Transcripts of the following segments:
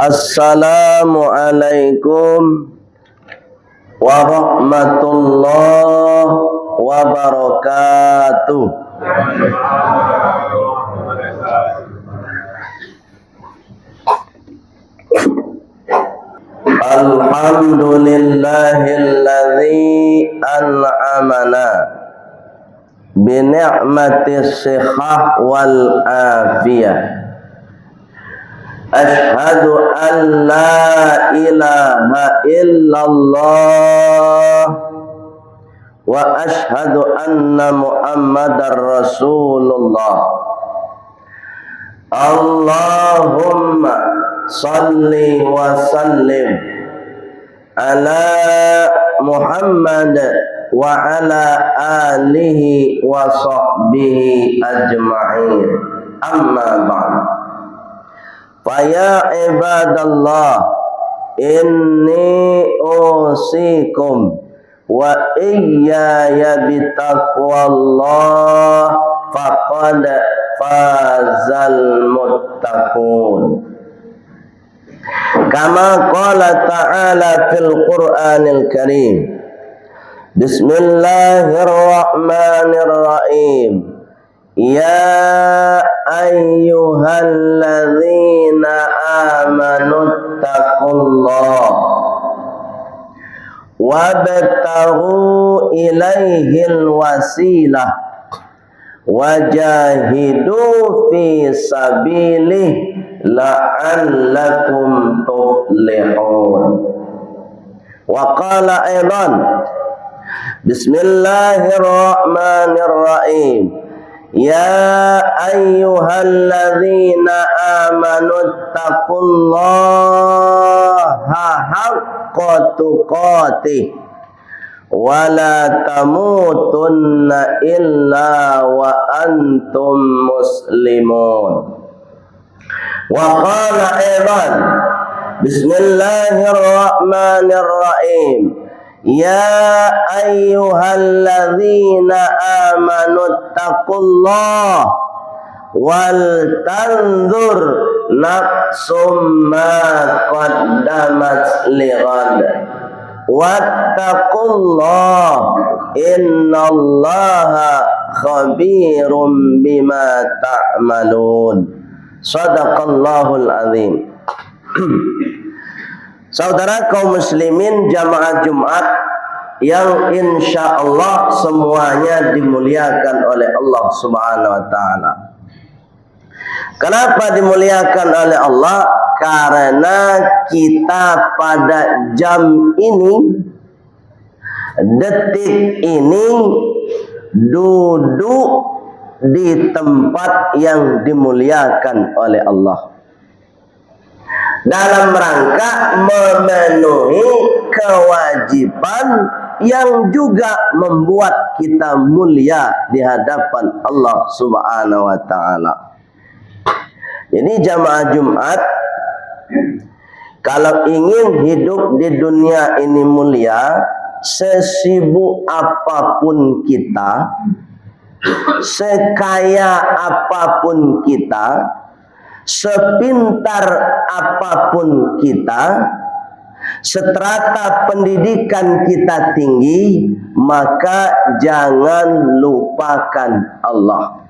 Assalamualaikum warahmatullahi wabarakatuh. Alhamdulillahilladzi an'amana bi ni'matis sihah wal afiyah. Ashhadu an la ilaha illallah wa ashhadu anna Muhammadar Rasulullah. Allahumma salli wa sallim ala Muhammad wa ala alihi wa sahbihi ajma'in. Amma ba'd. Faya ibadallah, inni usikum wa iyaya bitaqwallah faqad fazal muttaqun. Kama qala ta'ala fil Qur'anil Karim. Bismillahirrahmanirrahim. Ya ayyuhalladzina amanu taqullaha wabtaghu ilaihil wasilah wajahidu fi sabilih la'allakum tuflihun. Wa qala aidan Bismillahirrahmanirrahim. Ya ayyuhalladzina amanu taqullaha haqqa tuqatih wa la tamutunna illa wa antum muslimun. Wa qala aidan Bismillahirrahmanirrahim. Ya ayyuhalladzina amanu taqullaha wal tanzur nafsum ma qaddamat lighad wattaqullaha innallaha khabirum bima ta'malun. Shadaqallahul azim. Saudara kaum muslimin jamaah Jumat yang insya Allah semuanya dimuliakan oleh Allah Subhanahu wa ta'ala. Kenapa dimuliakan oleh Allah? Karena kita pada jam ini, detik ini, duduk di tempat yang dimuliakan oleh Allah dalam rangka memenuhi kewajiban yang juga membuat kita mulia di hadapan Allah Subhanahu wa ta'ala. Jadi jamaah Jumat, kalau ingin hidup di dunia ini mulia, sesibuk apapun kita, sekaya apapun kita, sepintar apapun kita, seterata pendidikan kita tinggi, maka jangan lupakan Allah.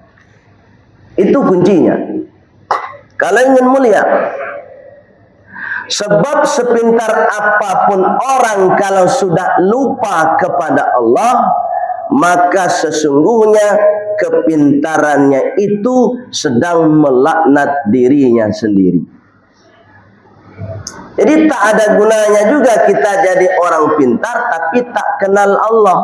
Itu kuncinya kalau ingin mulia. Sebab sepintar apapun orang kalau sudah lupa kepada Allah, maka sesungguhnya kepintarannya itu sedang melaknat dirinya sendiri. Jadi tak ada gunanya juga kita jadi orang pintar tapi tak kenal Allah.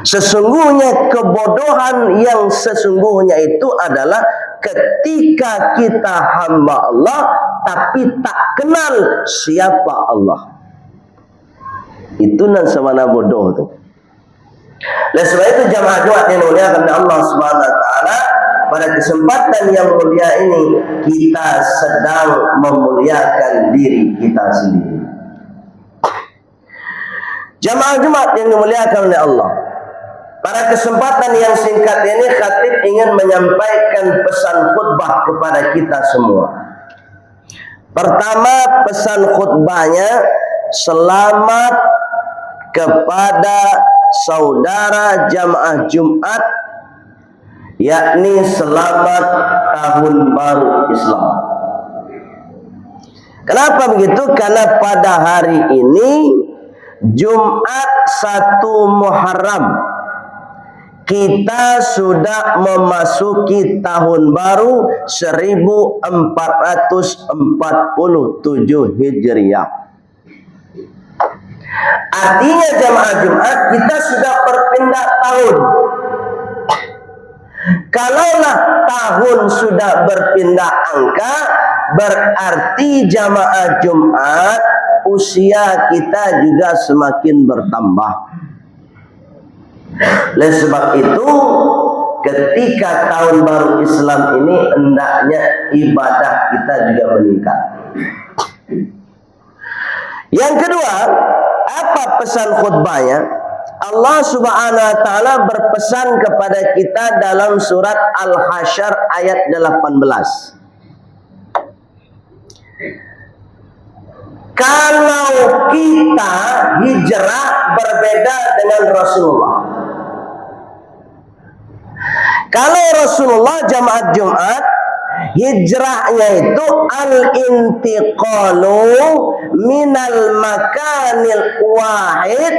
Sesungguhnya kebodohan yang sesungguhnya itu adalah ketika kita hamba Allah tapi tak kenal siapa Allah. Itu nan semana bodoh tuh. Oleh sebab itu jamaah Jumat yang dimuliakan oleh Allah Subhanahu wa taala, pada kesempatan yang mulia ini kita sedang memuliakan diri kita sendiri. Jamaah Jumat yang dimuliakan oleh Allah, pada kesempatan yang singkat ini khatib ingin menyampaikan pesan khutbah kepada kita semua. Pertama, pesan khutbahnya, selamat kepada saudara jamaah Jumat, yakni selamat tahun baru Islam. Kenapa begitu? Karena pada hari ini Jumat 1 Muharram, kita sudah memasuki tahun baru 1447 Hijriah. Artinya jamaah Jumat, kita sudah berpindah tahun. Kalaulah tahun sudah berpindah angka, berarti jamaah Jumat usia kita juga semakin bertambah. Oleh sebab itu, ketika tahun baru Islam ini, hendaknya ibadah kita juga meningkat. Yang kedua, apa pesan khutbahnya? Allah Subhanahu wa taala berpesan kepada kita dalam surat Al-Hasyr ayat 18. Kalau kita hijrah berbeda dengan Rasulullah. Kalau Rasulullah jamaah Jumat, hijrahnya itu al-intiqalu minal makanil wahid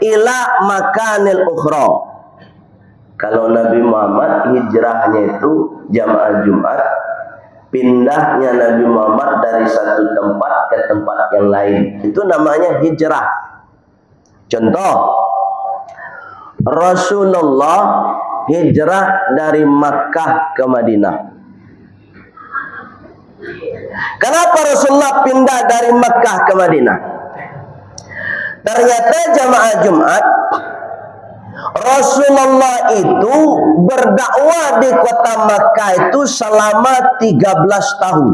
ila makanil ukhra. Kalau Nabi Muhammad hijrahnya itu jamaah Jumat, pindahnya Nabi Muhammad dari satu tempat ke tempat yang lain, itu namanya hijrah. Contoh, Rasulullah hijrah dari Makkah ke Madinah. Kenapa Rasulullah pindah dari Makkah ke Madinah? Ternyata jamaah Jumat, Rasulullah itu berdakwah di kota Makkah itu selama 13 tahun.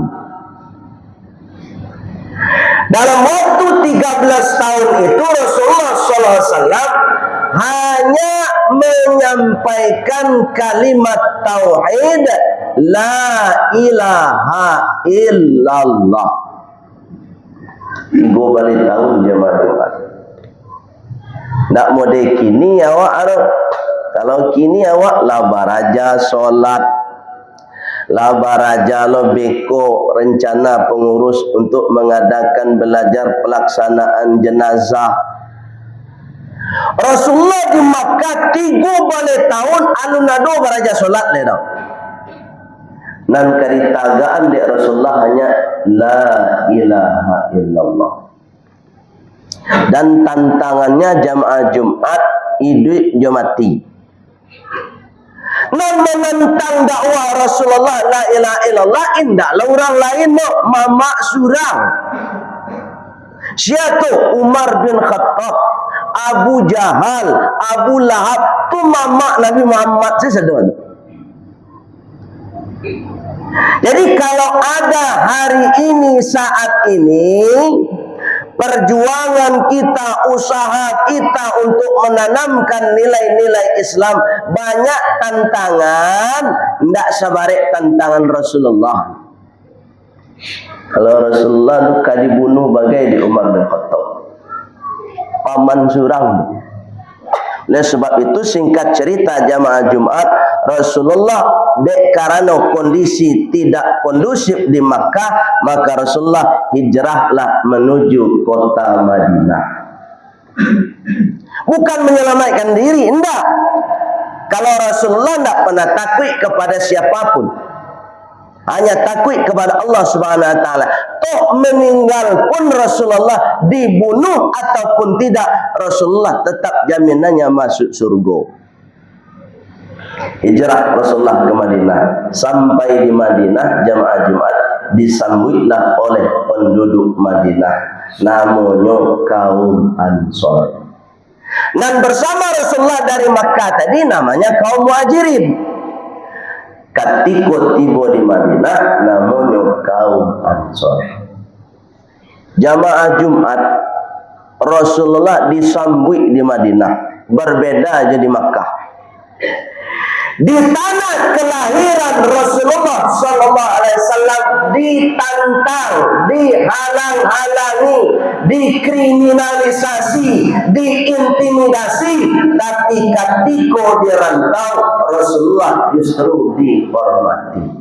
Dalam waktu 13 tahun itu Rasulullah SAW hanya menyampaikan kalimat tauhid, la ilaha illallah. Ibu balik tahun jemaah Jumat. Nak mode kini awak arah. Kalau kini awak labaraja solat, labaraja lo beko rencana pengurus untuk mengadakan belajar pelaksanaan jenazah. Rasulullah di Makkah 3 balik tahun alun nado baraja solat le dong. Nan karitagaan di Rasulullah hanya la ilaha illallah. Dan tantangannya jamaah Jumat hidup Jumati. Nan menentang dakwah Rasulullah la ilaha illallah, indahlah orang lain mau mamak surang. Siapa Umar bin Khattab, Abu Jahal, Abu Lahab, tu mamak Nabi Muhammad sesedon. Jadi kalau ada hari ini, saat ini, perjuangan kita, usaha kita untuk menanamkan nilai-nilai Islam, banyak tantangan, tidak sebarek tantangan Rasulullah. Kalau Rasulullah duka dibunuh bagai di Umar bin Khattab, paman surang. Oleh sebab itu, singkat cerita jamaah Jumat, Rasulullah karena kondisi tidak kondusif di Makkah, maka Rasulullah hijrahlah menuju kota Madinah. Bukan menyelamatkan diri, enggak. Kalau Rasulullah tidak pernah takut kepada siapapun, hanya takut kepada Allah Subhanahu wa taala. Toh meninggal pun Rasulullah, dibunuh ataupun tidak, Rasulullah tetap jaminannya masuk surga. Hijrah Rasulullah ke Madinah. Sampai di Madinah, jamaah Jumat disambutlah oleh penduduk Madinah, namanya kaum Ansor. Dan bersama Rasulullah dari Makkah tadi namanya kaum Muhajirin. Ketika tiba di Madinah, namanya kaum Ansor. Jamaah Jumat, Rasulullah disambut di Madinah, berbeda aja di Makkah. Di tanah kelahiran Rasulullah Sallallahu Alaihi Wasallam ditantang, dihalang-halangi, dikriminalisasi, diintimidasi, tapi ketika di rantau Rasulullah justru dihormati.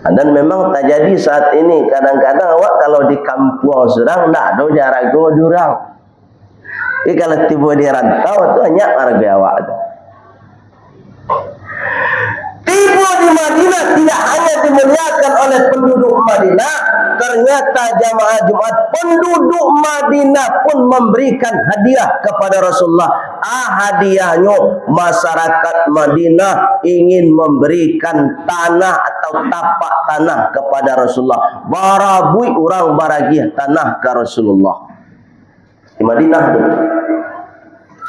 Dan memang terjadi saat ini kadang-kadang awak kalau di kampung sedang tak ada jarak jurang. Tapi kalau tiba di rantau itu hanya harga awak. Tiba di Madinah tidak hanya dimuliakan oleh penduduk Madinah, ternyata jamaah Jumat penduduk Madinah pun memberikan hadiah kepada Rasulullah. Hadiahnya masyarakat Madinah ingin memberikan tanah atau tapak tanah kepada Rasulullah. Barabui orang baragiah tanah ke Rasulullah di Madinah itu.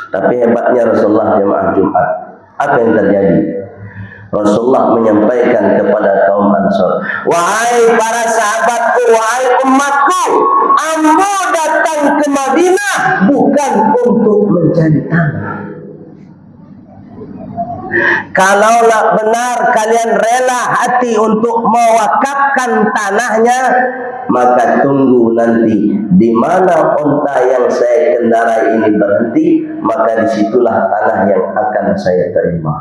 Tapi hebatnya Rasulullah jamaah Jumat, apa yang terjadi? Rasulullah menyampaikan kepada kaum Ansar, wahai para sahabatku, wahai umatku, ambo datang ke Madinah bukan untuk mencari tanah. Kalaulah benar kalian rela hati untuk mewakafkan tanahnya, maka tunggu nanti di mana unta yang saya kendarai ini berhenti, maka disitulah tanah yang akan saya terima.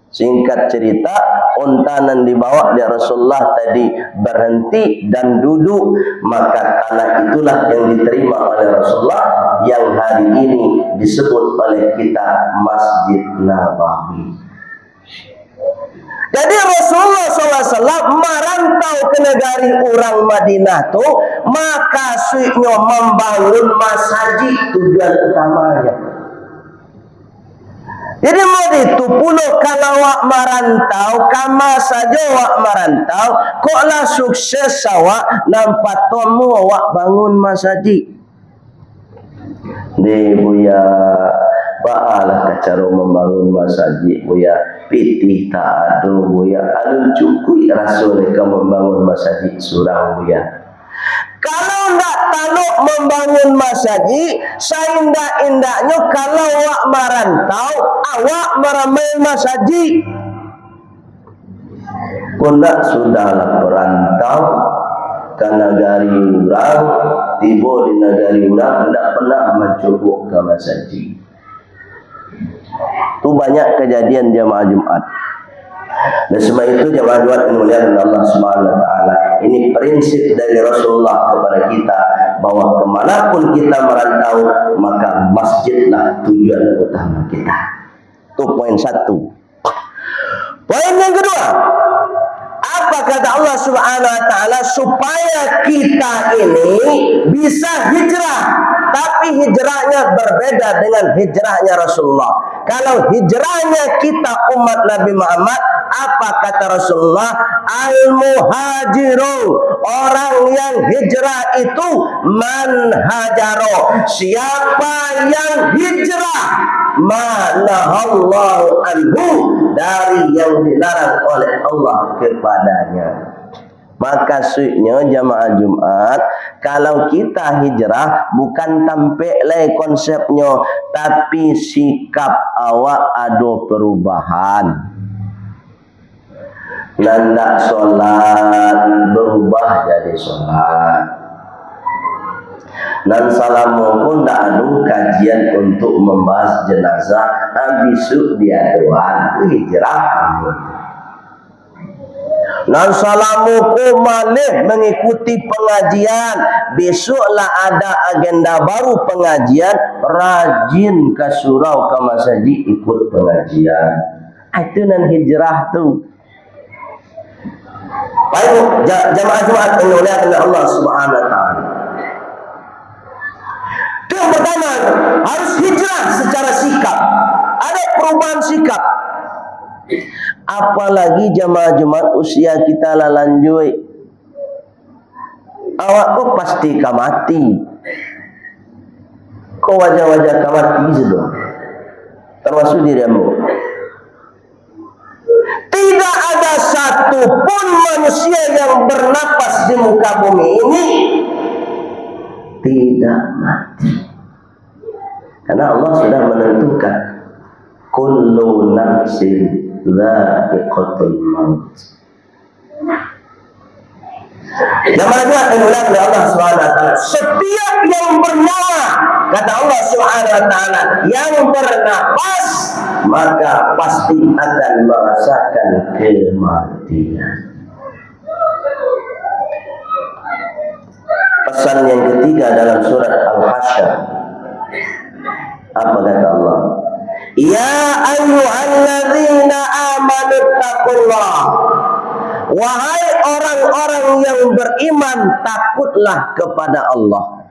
Singkat cerita, unta yang dibawa oleh Rasulullah tadi berhenti dan duduk, maka tanah itulah yang diterima oleh Rasulullah yang hari ini disebut oleh kita Masjid Nabawi. Jadi Rasulullah SAW merantau ke negari orang Madinah tu, maka suiknya membangun masjid tujuan utamanya. Jadi mau itu puluh kalau wak merantau, kama saja wak merantau, koklah sukses awak nampak tomu wak bangun masjid. Di buya, baalah cara membangun masjid buya, pitih tak ada buya, alun cukui rasulnya membangun masjid surang buya. Kalau ndak taluk membangun masjid, seindah-indahnya kalau awak merantau, awak meramai masjid. Kundak sudahlah perantau ke negari orang, tiba di negari orang, tidak pernah mencoba ke masjid. Itu banyak kejadian jamaah Jumat. Dan sebab itu jamaah Jumat yang mulia Allah Subhanahu Wa Taala, ini prinsip dari Rasulullah kepada kita bahwa kemanapun kita merantau, maka masjidlah tujuan utama kita. Itu poin satu. Poin yang kedua, apa kata Allah Subhanahu Wa Taala supaya kita ini bisa hijrah, tapi hijrahnya berbeda dengan hijrahnya Rasulullah. Kalau hijrahnya kita umat Nabi Muhammad, apa kata Rasulullah? Al-muhajiru, orang yang hijrah itu man hajaro, siapa yang hijrah manahallahu anhu, dari yang dilarang oleh Allah kepadanya. Maka suiknya jamaah Jumat, kalau kita hijrah bukan tampil lagi konsepnya, tapi sikap awak ada perubahan. Nandak solat berubah jadi solat. Dan salamu pun tak ada kajian untuk membahas jenazah, besok dia doa hijrah. Dan salamuku malih mengikuti pengajian, besoklah ada agenda baru pengajian, rajin ke surau ke masjid ikut pengajian. Itu nan hijrah tu. Baik jamaah Jumat yang dimuliakan oleh Allah Subhanahu Wa Taala. Itu yang pertama, harus hijrah secara sikap. Ada perubahan sikap. Apalagi jamaah Jumat usia kita lah lanjut, awak kok pasti kamati, kok wajah-wajah kamati sudah, termasuk dirimu. Tidak ada satu pun manusia yang bernapas di muka bumi ini tidak mati, karena Allah sudah menentukan. kullu nafsin dha'iqatul maut. Yang mana dimuliakan oleh Allah Subhanahu wa taala, setiap yang bernyawa, kata Allah Subhanahu wa taala, yang bernapas maka pasti akan merasakan kematian. Pesan yang ketiga dalam surat Al-Hasyr, apa kata Allah? Ya ayyuhalladzina amanu taqullah. Wahai orang-orang yang beriman, takutlah kepada Allah.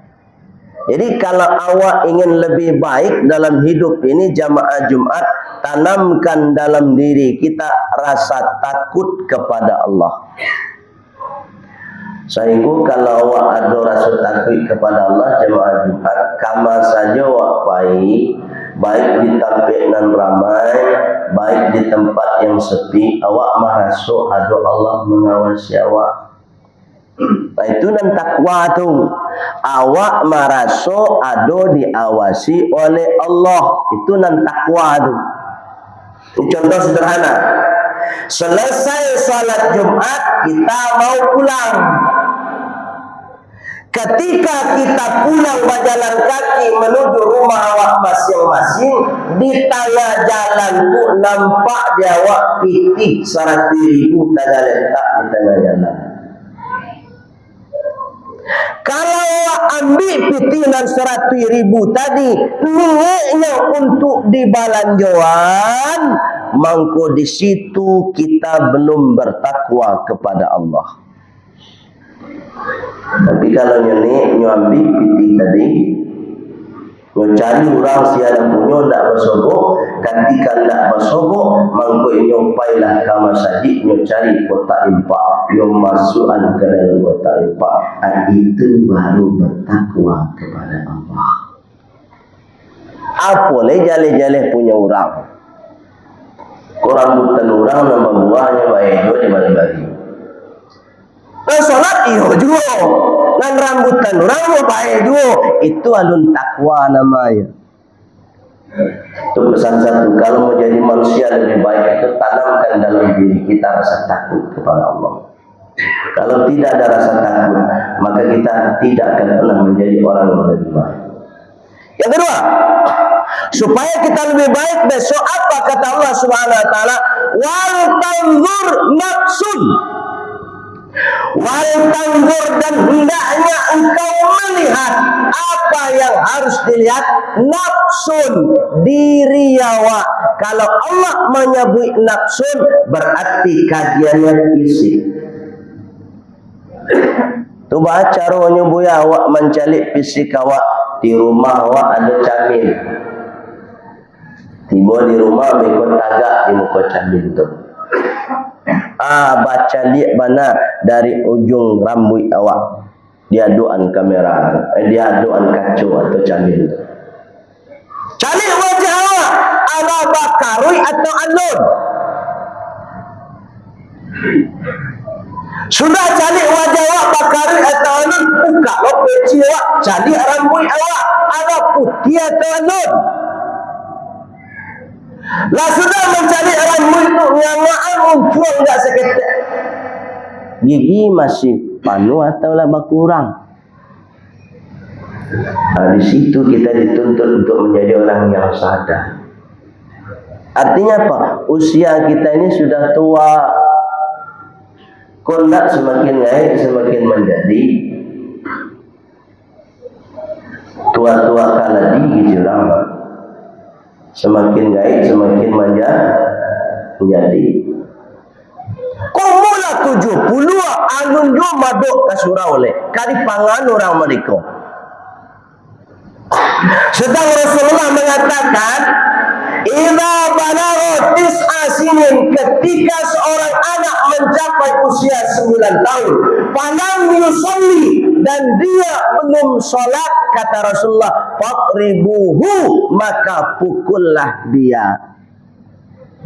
Jadi kalau awak ingin lebih baik dalam hidup ini, jamaah Jumat, tanamkan dalam diri kita rasa takut kepada Allah. Sehingga kalau awak ada rasa takut kepada Allah, jamaah Jumat, kama saja awak baik di tempat yang ramai, baik di tempat yang sepi, awak merasa ada Allah mengawasi awak. Nah, itu nan takwa tu. Awak merasa ada diawasi oleh Allah. Itu nan takwa tu. Contoh sederhana. Selesai salat Jumat, kita mau pulang. Ketika kita pulang berjalan kaki menuju rumah awak masing-masing, di tengah jalan tu nampak dia awak pitik 100,000 tengah letak di tengah jalan. Kalau awak ambil pitinan 100,000 tadi, niatnya untuk dibalanjoan, maka di situ kita belum bertakwa kepada Allah. Tapi kalau nyo ambil piti tadi, nyo cari orang siapa punya ndak bersogok, ketika ndak bersogok, mangko nyo pailah ke masjid, nyo cari kotak impak, nyo masukkan ke dalam kotak impak. Itu baru bertakwa kepada Allah. Apa le jale-jale punya orang? Korang bukan orang nama buahnya baik juga di mana bagi. Salat iyo juga, dan rambutan orang mau baik juga. Itu alun takwa namanya. Itu pesan satu, kalau mau jadi manusia lebih baik itu tanamkan dalam diri kita rasa takut kepada Allah. Kalau tidak ada rasa takut, maka kita tidak akan pernah menjadi orang yang lebih baik. Yang kedua, supaya kita lebih baik besok, apa kata Allah Subhanahu wa taala? Wal tanzur nafsun. Wal tanzur, dan hendaknya engkau melihat apa yang harus dilihat. Nafsun, diri awak. Kalau Allah menyebut nafsun, berarti kajiannya fisik. Tu baca rohnya buaya awak mencalik fisik awak. Di rumah awak ada camin. Tiba di rumah mengikut tagak di muka camin tu. Baca lihat mana dari ujung rambut awak. Dia aduan kamera, dia aduan kacu atau camin tu. Calik wajah awak, ada bakarui atau alun. Sudah cari wajah awak bakarui atau alun, buka lo peci awak, cari rambut awak, ada putih atau alun. Lah sudah mencari rambut itu nyangaan muncul enggak seketik. Gigi masih panu atau lah berkurang. Di situ kita dituntut untuk menjadi orang yang sadar. Artinya apa? Usia kita ini sudah tua. Kondak semakin naik, semakin menjadi tua-tua kaladi gitu orang. Semakin gaib, semakin menjadi. Kumula 70 alun jo madok ke surau le. Kali pangan orang mereka. Sedang Rasulullah mengatakan, idza balagha tis'a sinin, ketika seorang anak mencapai usia 9 tahun, falam yusolli, dan dia belum sholat, kata Rasulullah, faqribuhu, maka pukullah dia.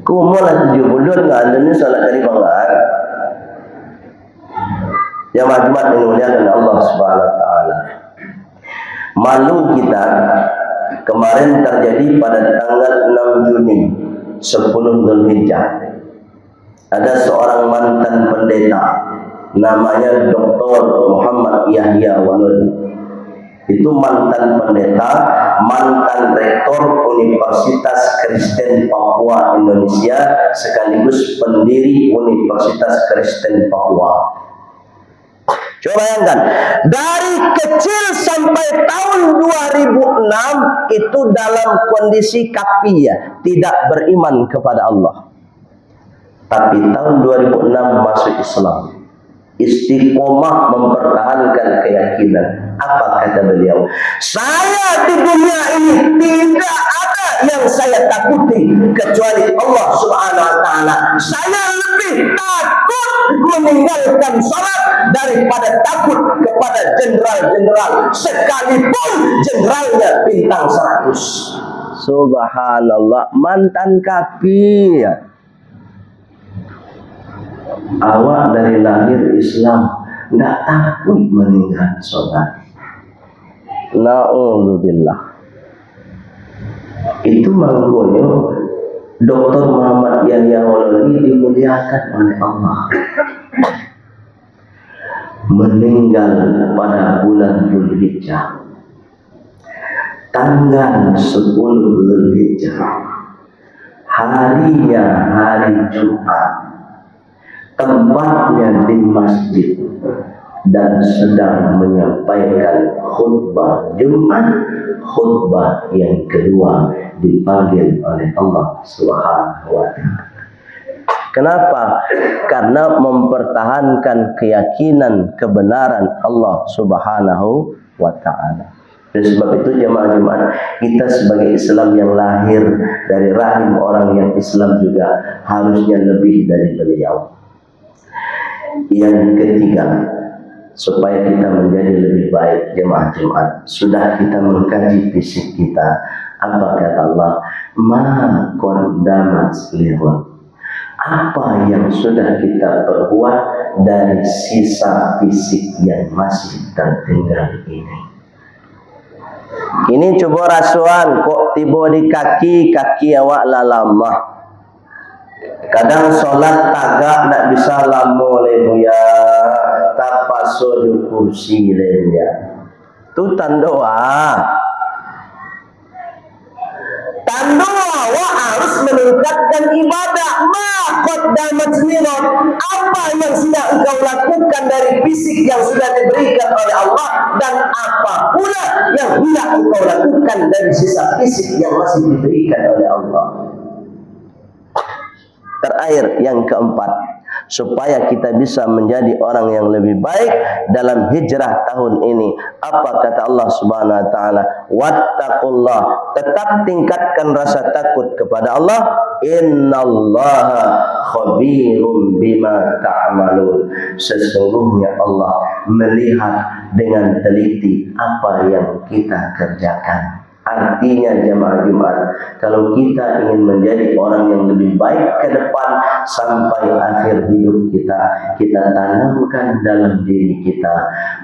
Kumulah 70 enggak ada ni sholat dari bangar. Yang majmuat dimuliakan Allah Subhanahu wa taala. Malu kita kemarin terjadi pada tanggal 6 Juni 10 Dzulhijjah. Ada seorang mantan pendeta namanya Dr. Muhammad Yahya Walodi. Itu mantan pendeta, mantan rektor Universitas Kristen Papua Indonesia, sekaligus pendiri Universitas Kristen Papua. Coba bayangkan, dari kecil sampai tahun 2006 itu dalam kondisi kafir, tidak beriman kepada Allah. Tapi tahun 2006 masuk Islam, istiqomah mempertahankan keyakinan. Apa kata beliau? Saya di dunia ini tidak ada yang saya takuti kecuali Allah Subhanahu wa taala. Saya lebih takut meninggalkan salat daripada takut kepada jenderal-jenderal, sekalipun jenderalnya bintang 100. Subhanallah, mantan kafir. Awak dari lahir Islam, tidak takut meninggalkan sholat. Na'udzubillah. Itu makanya Dr. Muhammad Yahya Walodi dimuliakan oleh Allah. Meninggal pada bulan Dzulhijjah, tanggal 10 Dzulhijjah, harinya hari Jumat, tempatnya di masjid, dan sedang menyampaikan khutbah Jumat, khutbah yang kedua dipanggil oleh Allah Subhanahu wa taala. Kenapa? Karena mempertahankan keyakinan kebenaran Allah Subhanahu wa taala. Dan sebab itu jemaah-jemaah, kita sebagai Islam yang lahir dari rahim orang yang Islam juga harusnya lebih dari beliau. Yang ketiga, supaya kita menjadi lebih baik jemaah Jumat, sudah kita mengkaji fisik kita. Apa kata Allah? Ma qaddamat liwat. Apa yang sudah kita perbuat dari sisa fisik yang masih tertinggal ini. Ini coba rasuan kok tiba di kaki awak lalamah. Kadang solat tagak tak bisa lama lebuya, tak paso di kursi lebuya. Tu tanda tanda awak harus meningkatkan ibadah. Qaddamat liwat. Apa yang sudah engkau lakukan dari fisik yang sudah diberikan oleh Allah, dan apa pula yang hendak engkau lakukan dari sisa fisik yang masih diberikan oleh Allah. Terakhir, yang keempat, supaya kita bisa menjadi orang yang lebih baik dalam hijrah tahun ini. Apa kata Allah Subhanahu wa taala? Wattaqullah. Tetap tingkatkan rasa takut kepada Allah. Innallaha khabirum bima ta'malun. Sesungguhnya Allah melihat dengan teliti apa yang kita kerjakan. Artinya jemaah Jumat, kalau kita ingin menjadi orang yang lebih baik ke depan sampai akhir hidup kita, kita tanamkan dalam diri kita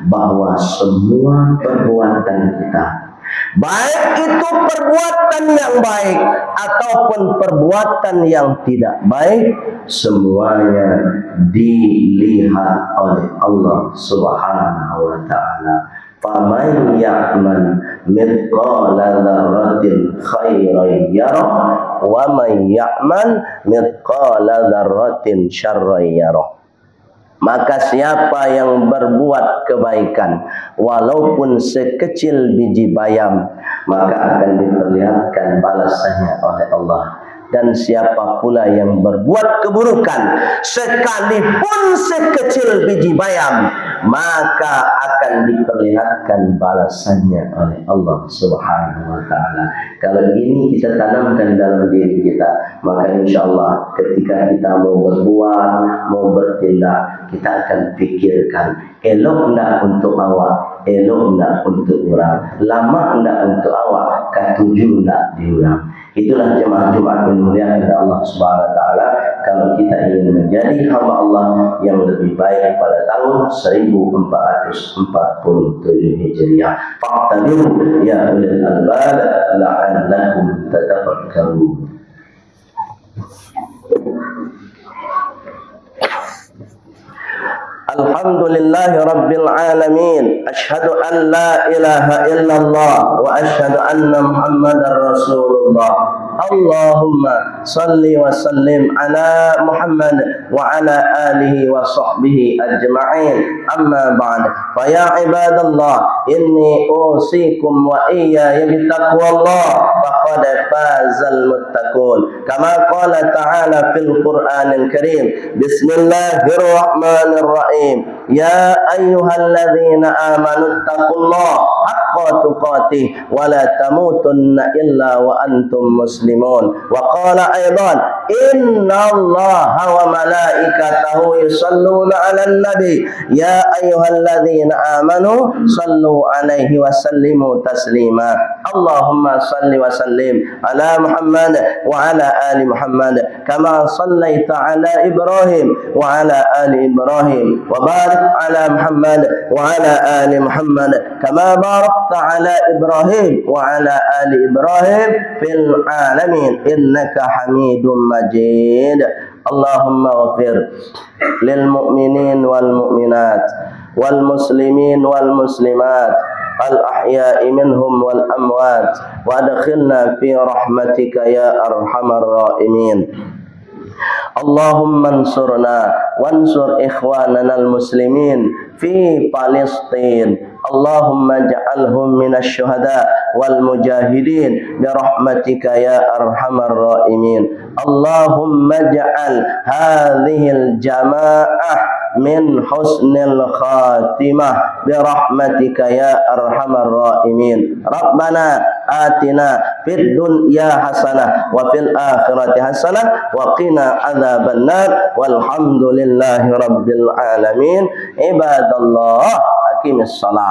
bahwa semua perbuatan kita, baik itu perbuatan yang baik ataupun perbuatan yang tidak baik, semuanya dilihat oleh Allah Subhanahu wa taala. Faman ya'mal mithqala dzarratin khairan yarah wa man ya'mal mithqala dzarratin syarran yarah. Maka siapa yang berbuat kebaikan walaupun sekecil biji bayam, maka akan diperlihatkan balasannya oleh Allah. Dan siapa pula yang berbuat keburukan sekalipun sekecil biji bayam, maka akan diperlihatkan balasannya oleh Allah Subhanahu wa taala. Kalau ini kita tanamkan dalam diri kita, maka insyaAllah ketika kita mau berbuat, mau bertindak, kita akan pikirkan elok enggak untuk awak, elok enggak untuk orang, lama enggak untuk awak, ketujuh enggak diurang. Itulah jemaah Jumat yang dimuliakan oleh Allah Subhanahu wa taala. Kalau kalau kita ingin menjadi hamba Allah yang lebih baik pada tahun 1447 Hijriah. Faqtabiru ya ulil albab la'allakum tatafakkarun. Alhamdulillahi Rabbil Alamin. Ashhadu an la ilaha illallah wa ashhadu anna Muhammadar Rasulullah. Allahumma salli wa sallim ala Muhammad wa ala alihi wa sahbihi ajma'in. Amma ba'd. Fa ya ibadallah, inni usikum wa iyaya bitaqwallah faqad fazal muttaqun. Kama qala ta'ala fil Qur'anil Karim. Bismillahirrahmanirrahim. Ya ayyuhalladzina amanu taqullaha haqqa tuqatih wa la tamutunna illa wa antum muslimun. Wa qala aidan innallaha wa malaikatahu yusalluna 'alan nabi ya ayyuhalladzina amanu sallu 'alaihi wa sallimu taslima. Allahumma salli wa sallim ala Muhammad wa ala ali Muhammad kama sallaita ala Ibrahim wa ala ali Ibrahim wa barik ala Muhammad wa ala ali Muhammad kama barakta ala Ibrahim wa ala ali Ibrahim fil alamin innaka Hamidum Majid. Allahumma ghfir lil mu'minin wal mu'minat wal muslimin wal muslimat al ahya'i minhum wal amwat wa adkhilna fi rahmatika ya arhamar rahimin. Allahumma ansurna wansur ikhwanana al-muslimin fi Palestin. Allahumma ja'alhum minasy syuhada wal mujahidin bi rahmatika ya arhamar rahimin. Allahumma ja'al hadhil jamaah min husnil khatimah bi rahmatika ya arhamar rahimin. Rabbana atina fid dunya hasanah wa fil akhirati hasanah wa qina adzabannar walhamdulillahi rabbil alamin. Ibadallah, aqimis shalah.